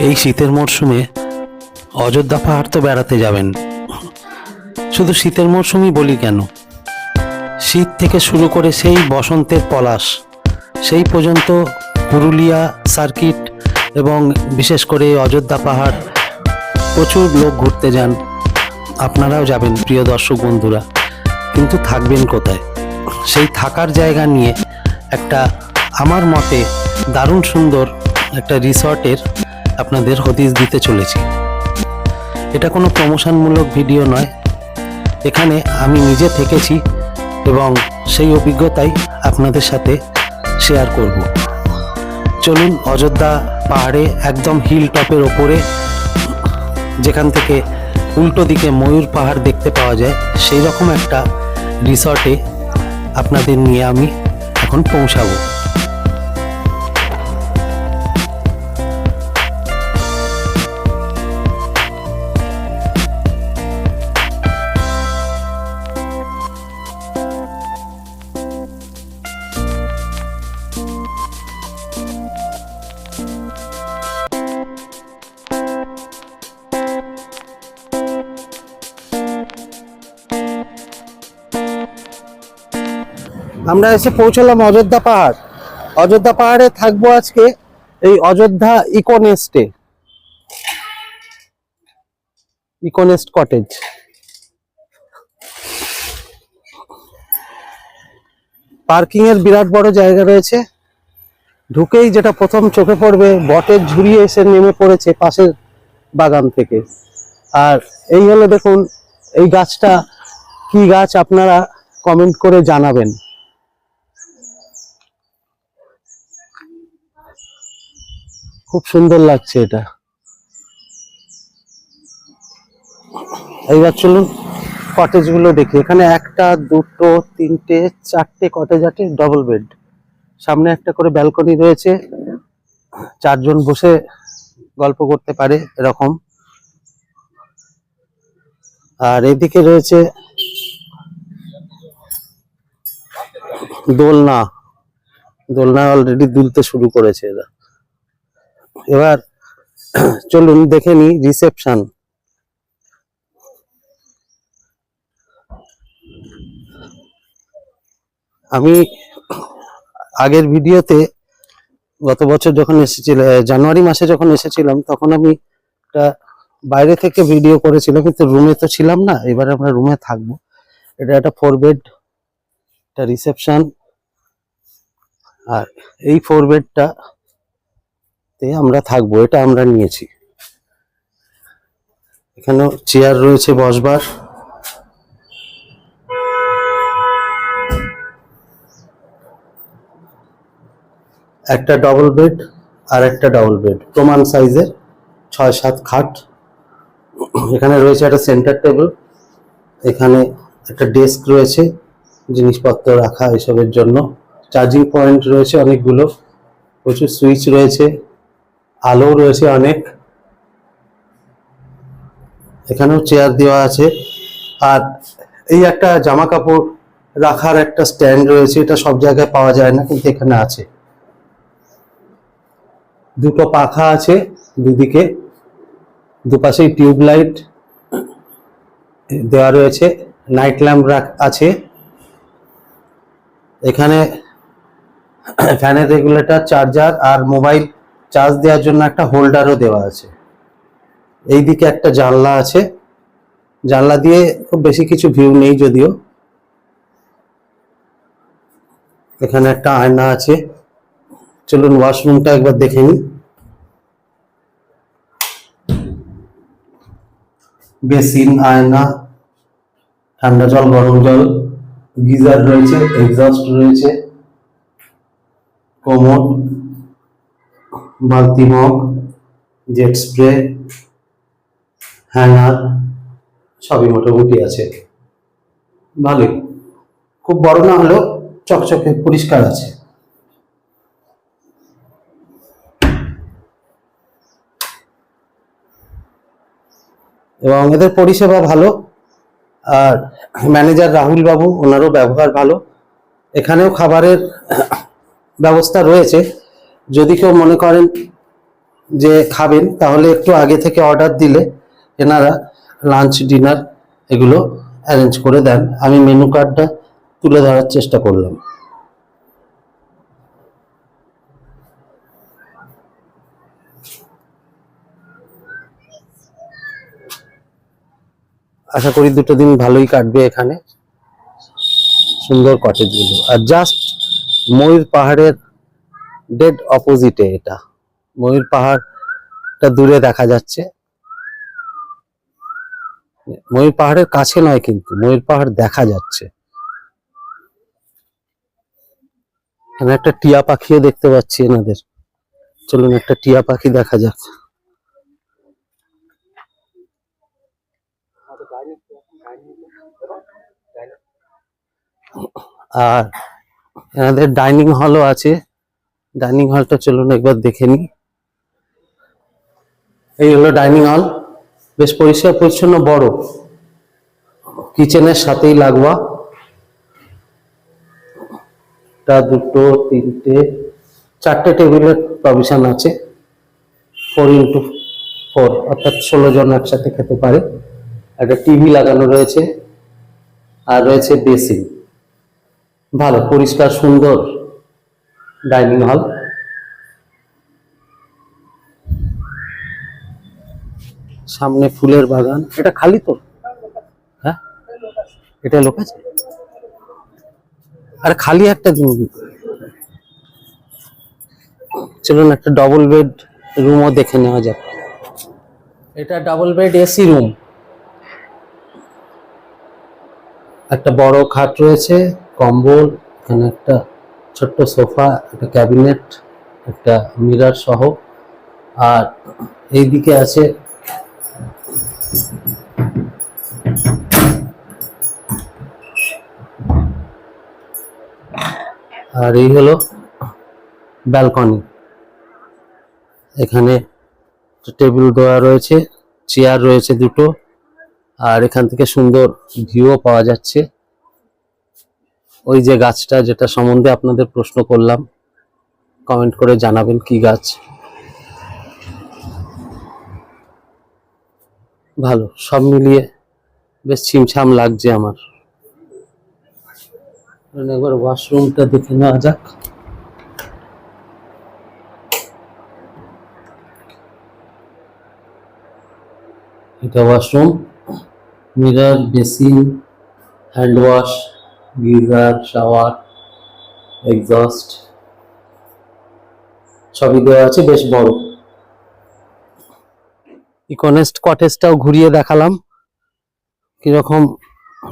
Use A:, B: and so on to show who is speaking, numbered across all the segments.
A: এই শীতের মরশুমে অযোধ্যা পাহাড় তো বেড়াতে যাবেন। শুধু শীতের মরশুমই বলি কেন, শীত থেকে শুরু করে সেই বসন্তের পলাশ সেই পর্যন্ত পুরুলিয়া সার্কিট এবং বিশেষ করে অযোধ্যা পাহাড় প্রচুর লোক ঘুরতে যান। আপনারাও যাবেন প্রিয় দর্শক বন্ধুরা, কিন্তু থাকবেন কোথায়? সেই থাকার জায়গা নিয়ে একটা আমার মতে দারুণ সুন্দর একটা রিসর্টের আপনাদের হদিশ দিতে চলেছি। এটা কোনো প্রমোশনমূলক ভিডিও নয়, এখানে আমি নিজে থেকেছি এবং সেই অভিজ্ঞতাই আপনাদের সাথে শেয়ার করব। চলুন অযোধ্যা পাহাড়ে একদম হিল টপের ওপরে, যেখান থেকে উল্টো দিকে ময়ূর পাহাড় দেখতে পাওয়া যায়, সেই রকম একটা রিসর্টে আপনাদের নিয়ে আমি এখন পৌঁছাবো। আমরা এসে পৌঁছলাম অযোধ্যা পাহাড়। অযোধ্যা পাহাড়ে থাকবো আজকে এই অযোধ্যা ইকোনেস্টে, ইকোনেস্ট কটেজ। পার্কিং এর বিরাট বড় জায়গা রয়েছে। ঢুকেই যেটা প্রথম চোখে পড়বে, বটের ঝুড়ি এসে নেমে পড়েছে পাশের বাগান থেকে। আর এই হলো দেখুন, এই গাছটা কি গাছ আপনারা কমেন্ট করে জানাবেন। খুব সুন্দর লাগছে এটা। এইবার চলুন কটেজ গুলো দেখি। এখানে একটা, দুটো, তিনটে, চারটে কটেজ আছে, ডবল বেড। সামনে একটা করে ব্যালকনি রয়েছে, চারজন বসে গল্প করতে পারে এরকম। আর এদিকে রয়েছে দোলনা। দোলনা অলরেডি দুলতে শুরু করেছে এরা। এবার চলুন দেখে নি রিসেপশন। আমি আগের ভিডিওতে গত বছর যখন এসেছিলাম, জানুয়ারি মাসে যখন এসেছিলাম, তখন আমি একটা বাইরে থেকে ভিডিও করেছিলাম, কিন্তু রুমে তো ছিলাম না। এবারে আমরা রুমে থাকবো। এটা একটা 4 বেড, একটা রিসেপশন। আর এই 4 বেডটা আমরা থাকবো, এটা আমরা নিয়েছি। এখানেও চেয়ার রয়েছে বসবার। একটা ডবল বেড আর একটা ডবল বেড, প্রমাণ সাইজের 6-7 খাট। এখানে রয়েছে একটা সেন্টার টেবিল, এখানে একটা ডেস্ক রয়েছে জিনিসপত্র রাখা এসবের জন্য। চার্জিং পয়েন্ট রয়েছে অনেকগুলো, প্রচুর সুইচ রয়েছে, আলো রয়েছে অনেক। এখানেও চেয়ার দেওয়া আছে। আর এই একটা জামা কাপড় রাখার একটা স্ট্যান্ড রয়েছে, এটা সব জায়গায় পাওয়া যায় না, কিন্তু এখানে আছে। দুটো পাখা আছে দুদিকে, দুপাশেই টিউব লাইট দেওয়া রয়েছে, নাইট ল্যাম্প আছে। এখানে ফ্যানের রেগুলেটর, চার্জার আর মোবাইল চার্জ দেওয়ার জন্য একটা হোল্ডারও দেওয়া আছে। এইদিকে একটা জানলা আছে, জানলা দিয়ে খুব বেশি কিছু ভিউ নেই যদিও। এখানে একটা আয়না আছে। চলুন ওয়াশরুমটা একবার দেখে নিই। বেসিন, আয়না, ঠান্ডা জল, গরম জল, গিজার রয়েছে, এক্সস্ট রয়েছে, কোমোড, বালতি, মগ, জেট স্প্রে, হ্যাঙ্গার, সবই মোটামুটি আছে। ভালোই, খুব বড় না হলেও চকচকে পরিষ্কার আছে। এবং এদের পরিষেবা ভালো। আর ম্যানেজার রাহুল বাবু, ওনারও ব্যবহার ভালো। এখানেও খাবারের ব্যবস্থা রয়েছে। যদি কেউ মনে করেন যে খাবেন তাহলে একটু আগে থেকে অর্ডার দিলে এনারা লাঞ্চ ডিনার এগুলো অ্যারেঞ্জ করে দেন। আমি মেনু কার্ডটা তুলে ধরার চেষ্টা করলাম। আশা করি দুটো দিন ভালোই কাটবে এখানে। সুন্দর কটেজগুলো, আর জাস্ট ময়ূর পাহাড়ের ডেড অপোজিটে এটা। ময়ূর পাহাড়টা দূরে দেখা যাচ্ছে, ময়ূর পাহাড়ের কাছে নয় কিন্তু ময়ূর পাহাড় দেখা যাচ্ছে। এখানে একটা টিয়া পাখিও দেখতে পাচ্ছি এনাদের। চলুন একটা টিয়া পাখি দেখা যাক। আর এনাদের ডাইনিং হলও আছে। ডাইনিং হলটা চলুন একবার দেখে নিই। এই হলো ডাইনিং হল, বেশ পরিষ্কার পরিচ্ছন্ন, বড়, কিচেনের সাথেই লাগোয়া। একটা, দুটো, তিনটে, চারটে টেবিলের প্রভিশন আছে। 4x4, অর্থাৎ 16 জন একসাথে খেতে পারে। একটা টিভি লাগানো রয়েছে, আর রয়েছে বেসিন। ভালো পরিষ্কার সুন্দর ডাইনিং হল। সামনে ফুলের বাগান। এটা খালি তো? হ্যাঁ, এটা লোক আছে। আর খালি একটা চলুন একটা ডবল বেড রুমও দেখে নেওয়া যাক। এটা ডাবল বেড এসি রুম। একটা বড় খাট রয়েছে, কম্বল, এখানে একটা ছোট্ট সোফা, একটা ক্যাবিনেট, একটা মিরর সহ। আর এইদিকে আছে আর এই হলো ব্যালকনি। এখানে টেবিল দেওয়া রয়েছে, চেয়ার রয়েছে দুটো, আর এখান থেকে সুন্দর ভিউও পাওয়া যাচ্ছে। ওই যে গাছটা যেটা সম্বন্ধে আপনাদের প্রশ্ন করলাম, কমেন্ট করে জানাবেন কি গাছ। ভালো, সব মিলিয়ে বেশ ছিমছাম লাগছে আমার। একবার ওয়াশরুমটা দেখে নেওয়া যাক। এটা washroom, mirror, basin, hand wash, geyser, shower, exhaust সবই দেওয়া আছে, বেশ বড়। ইকোনেস্ট কটেজটাও ঘুরিয়ে দেখালাম। কিরকম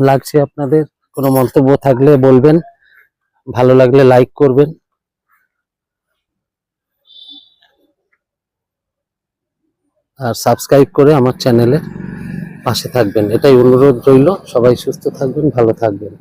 A: লাগছে আপনাদের? কোনো মন্তব্য থাকলে বলবেন, ভালো লাগলে লাইক করবেন। আর সাবস্ক্রাইব করে আমার চ্যানেলে পাশে থাকবেন, এটাই অনুরোধ রইল। সবাই সুস্থ থাকবেন, ভালো থাকবেন।